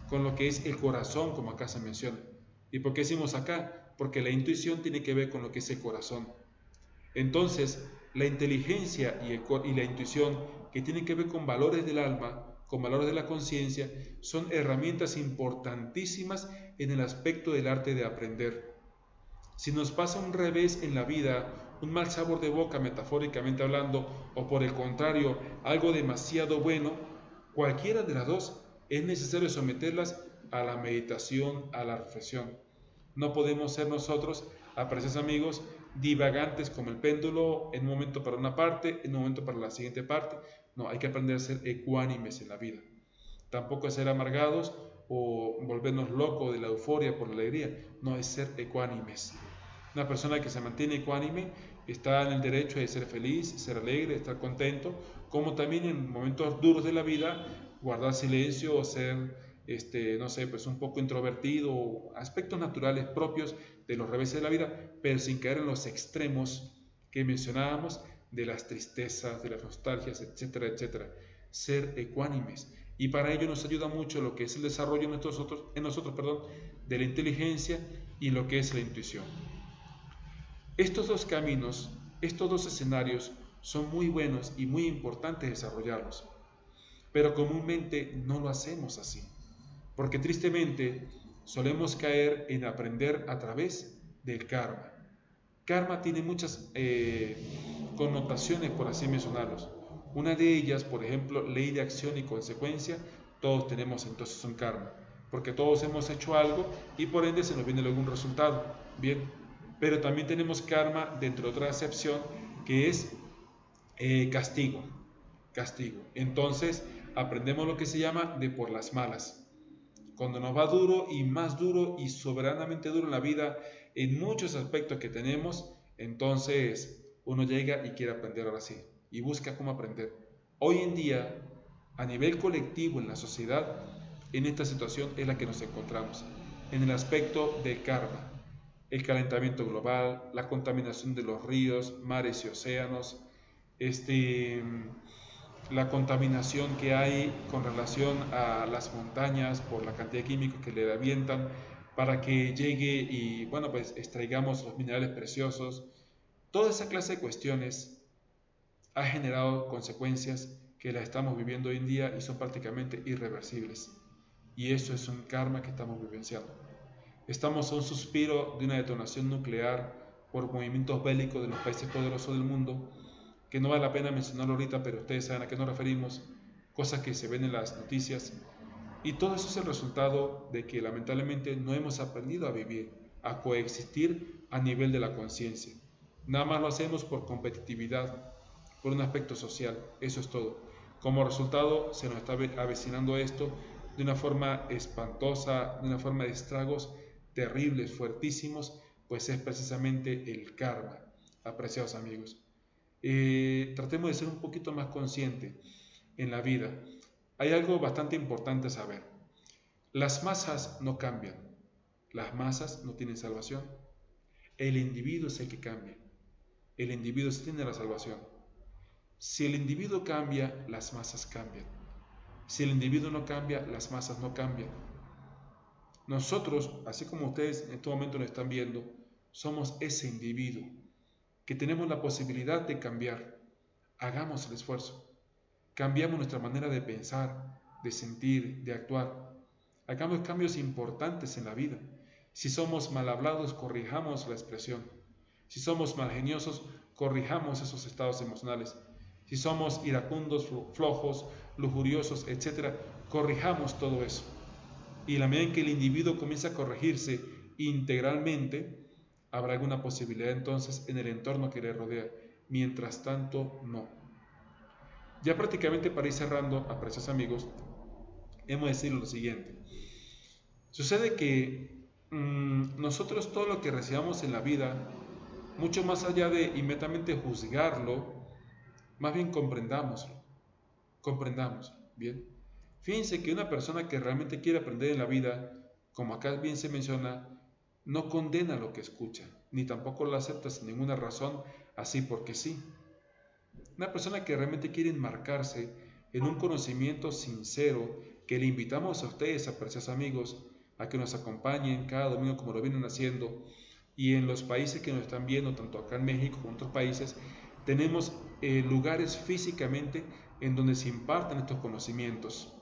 con lo que es el corazón, como acá se menciona. ¿Y por qué decimos acá? Porque la intuición tiene que ver con lo que es el corazón. Entonces, la inteligencia y la intuición, que tienen que ver con valores del alma, con valores de la conciencia, son herramientas importantísimas en el aspecto del arte de aprender. Si nos pasa un revés en la vida, un mal sabor de boca metafóricamente hablando, o por el contrario, algo demasiado bueno, cualquiera de las dos es necesario someterlas a la meditación, a la reflexión. No podemos ser nosotros, apreciados amigos, divagantes como el péndulo, en un momento para una parte, en un momento para la siguiente parte. No, hay que aprender a ser ecuánimes en la vida. Tampoco es ser amargados o volvernos locos de la euforia por la alegría. No, es ser ecuánimes. Una persona que se mantiene ecuánime está en el derecho de ser feliz, ser alegre, estar contento, como también en momentos duros de la vida guardar silencio o ser, no sé, pues un poco introvertido, aspectos naturales propios de los reveses de la vida, pero sin caer en los extremos que mencionábamos de las tristezas, de las nostalgias, etcétera, etcétera. Ser ecuánimes. Y para ello nos ayuda mucho lo que es el desarrollo en nosotros, de la inteligencia y lo que es la intuición. Estos dos caminos, estos dos escenarios son muy buenos y muy importantes desarrollarlos, pero comúnmente no lo hacemos así, porque tristemente solemos caer en aprender a través del karma. Karma tiene muchas connotaciones, por así mencionarlos. Una de ellas, por ejemplo, ley de acción y consecuencia, todos tenemos entonces un karma, porque todos hemos hecho algo y por ende se nos viene luego un resultado. Bien, pero también tenemos karma dentro de otra acepción que es castigo. Castigo. Entonces aprendemos lo que se llama de por las malas. Cuando nos va duro y más duro y soberanamente duro en la vida, en muchos aspectos que tenemos, entonces uno llega y quiere aprender ahora sí, y busca cómo aprender. Hoy en día, a nivel colectivo en la sociedad, en esta situación es la que nos encontramos, en el aspecto del karma, el calentamiento global, la contaminación de los ríos, mares y océanos, la contaminación que hay con relación a las montañas por la cantidad de químicos que le avientan para que llegue y, bueno, pues extraigamos los minerales preciosos. Toda esa clase de cuestiones ha generado consecuencias que las estamos viviendo hoy en día y son prácticamente irreversibles. Y eso es un karma que estamos vivenciando. Estamos a un suspiro de una detonación nuclear por movimientos bélicos de los países poderosos del mundo, que no vale la pena mencionarlo ahorita, pero ustedes saben a qué nos referimos, cosas que se ven en las noticias. Y todo eso es el resultado de que lamentablemente no hemos aprendido a vivir, a coexistir a nivel de la conciencia. Nada más lo hacemos por competitividad, por un aspecto social, eso es todo. Como resultado se nos está avecinando esto de una forma espantosa, de una forma de estragos terribles, fuertísimos, pues es precisamente el karma, apreciados amigos. Tratemos de ser un poquito más conscientes en la vida. Hay algo bastante importante a saber. Las masas no cambian. Las masas no tienen salvación. El individuo es el que cambia. El individuo tiene la salvación. Si el individuo cambia, las masas cambian. Si el individuo no cambia, las masas no cambian. Nosotros, así como ustedes en este momento nos están viendo, somos ese individuo que tenemos la posibilidad de cambiar. Hagamos el esfuerzo. Cambiamos nuestra manera de pensar, de sentir, de actuar. Hagamos cambios importantes en la vida. Si somos mal hablados, corrijamos la expresión. Si somos malgeniosos, corrijamos esos estados emocionales. Si somos iracundos, flojos, lujuriosos, etc., corrijamos todo eso. Y la medida en que el individuo comienza a corregirse integralmente, habrá alguna posibilidad entonces en el entorno que le rodea. Mientras tanto, no. Ya prácticamente para ir cerrando, apreciados amigos, hemos de decir lo siguiente. Sucede que nosotros todo lo que recibamos en la vida, mucho más allá de inmediatamente juzgarlo, más bien comprendamos, bien. Fíjense que una persona que realmente quiere aprender en la vida, como acá bien se menciona, no condena lo que escucha, ni tampoco lo acepta sin ninguna razón, así porque sí. Una persona que realmente quiere enmarcarse en un conocimiento sincero, que le invitamos a ustedes, apreciados amigos, a que nos acompañen cada domingo como lo vienen haciendo, y en los países que nos están viendo, tanto acá en México como en otros países, tenemos lugares físicamente en donde se imparten estos conocimientos,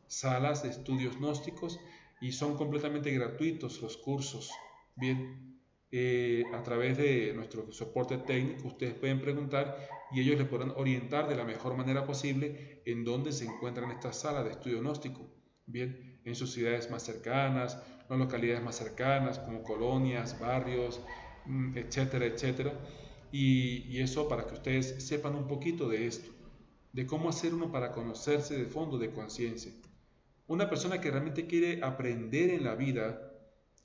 salas de estudios gnósticos, y son completamente gratuitos los cursos. Bien, a través de nuestro soporte técnico ustedes pueden preguntar y ellos les podrán orientar de la mejor manera posible en dónde se encuentran estas salas de estudio gnóstico. Bien, en sus ciudades más cercanas, en localidades más cercanas como colonias, barrios, etcétera, etcétera. Y eso para que ustedes sepan un poquito de esto, de cómo hacer uno para conocerse de fondo de conciencia. Una persona que realmente quiere aprender en la vida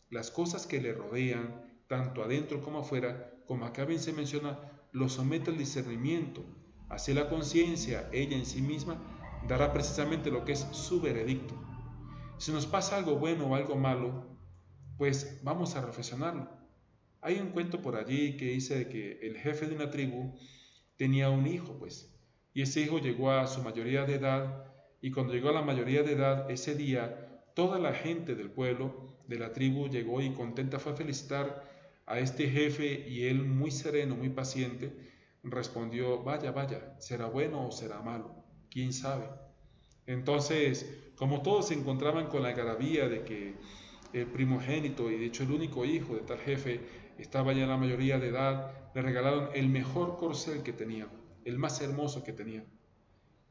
las cosas que le rodean, tanto adentro como afuera, como acá bien se menciona, lo somete al discernimiento. Así la conciencia, ella en sí misma, dará precisamente lo que es su veredicto. Si nos pasa algo bueno o algo malo, pues vamos a reflexionarlo. Hay un cuento por allí que dice de que el jefe de una tribu tenía un hijo, pues, y ese hijo llegó a su mayoría de edad, y cuando llegó a la mayoría de edad, ese día, toda la gente del pueblo, de la tribu, llegó y contenta fue a felicitar a este jefe, y él, muy sereno, muy paciente, respondió: vaya, vaya, ¿será bueno o será malo? ¿Quién sabe? Entonces, como todos se encontraban con la algarabía de que el primogénito, y de hecho el único hijo de tal jefe, estaba ya en la mayoría de edad, le regalaron el mejor corcel que tenían, el más hermoso que tenían.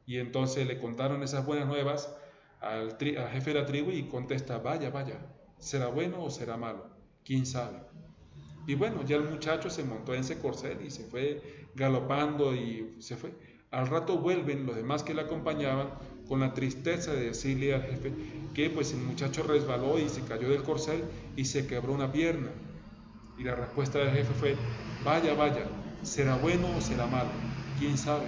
Y entonces le contaron esas buenas nuevas al jefe de la tribu, y contesta: vaya, vaya, ¿será bueno o será malo? ¿Quién sabe? Y bueno, ya el muchacho se montó en ese corcel y se fue galopando y se fue. Al rato vuelven los demás que le acompañaban con la tristeza de decirle al jefe que pues el muchacho resbaló y se cayó del corcel y se quebró una pierna. Y la respuesta del jefe fue: vaya, vaya, ¿será bueno o será malo? ¿Quién sabe?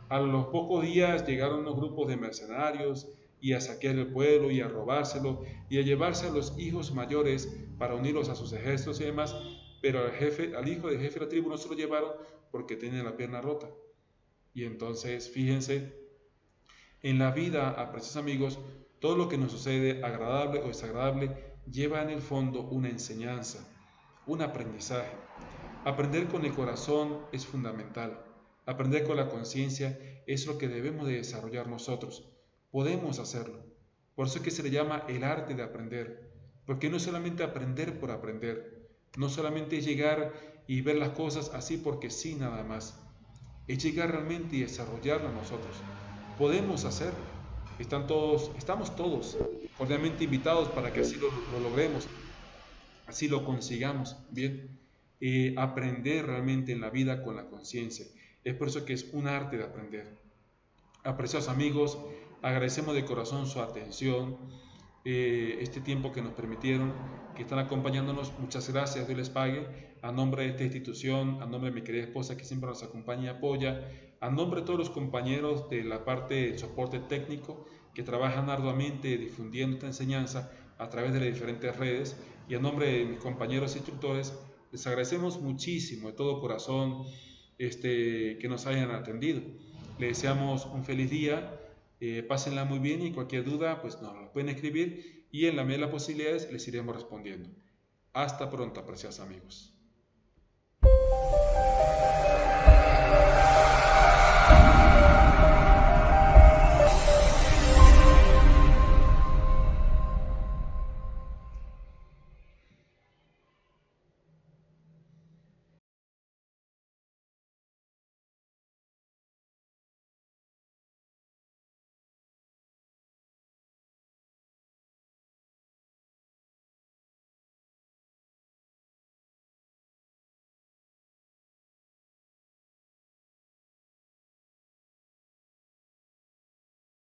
A los pocos días llegaron unos grupos de mercenarios y a saquear el pueblo y a robárselo y a llevarse a los hijos mayores para unirlos a sus ejércitos y demás, pero al hijo del jefe de la tribu no se lo llevaron porque tenía la pierna rota. Y entonces, fíjense, en la vida, apreciados amigos, todo lo que nos sucede, agradable o desagradable, lleva en el fondo una enseñanza, un aprendizaje. Aprender con el corazón es fundamental. Aprender con la conciencia es lo que debemos de desarrollar nosotros. Podemos hacerlo. Por eso es que se le llama el arte de aprender. Porque no es solamente aprender por aprender. No solamente llegar y ver las cosas así porque sí nada más. Es llegar realmente y desarrollarlo nosotros. Podemos hacerlo. Estamos todos cordialmente invitados para que así lo logremos, así lo consigamos. Bien, aprender realmente en la vida con la conciencia. Es por eso que es un arte de aprender. Apreciados amigos, agradecemos de corazón su atención, este tiempo que nos permitieron, que están acompañándonos. Muchas gracias, Dios les pague. A nombre de esta institución, a nombre de mi querida esposa que siempre nos acompaña y apoya, a nombre de todos los compañeros de la parte de soporte técnico que trabajan arduamente difundiendo esta enseñanza a través de las diferentes redes, y a nombre de mis compañeros instructores, les agradecemos muchísimo de todo corazón que nos hayan atendido. Les deseamos un feliz día, pásenla muy bien, y cualquier duda pues nos lo pueden escribir y en la medida de las posibilidades les iremos respondiendo. Hasta pronto, apreciados amigos.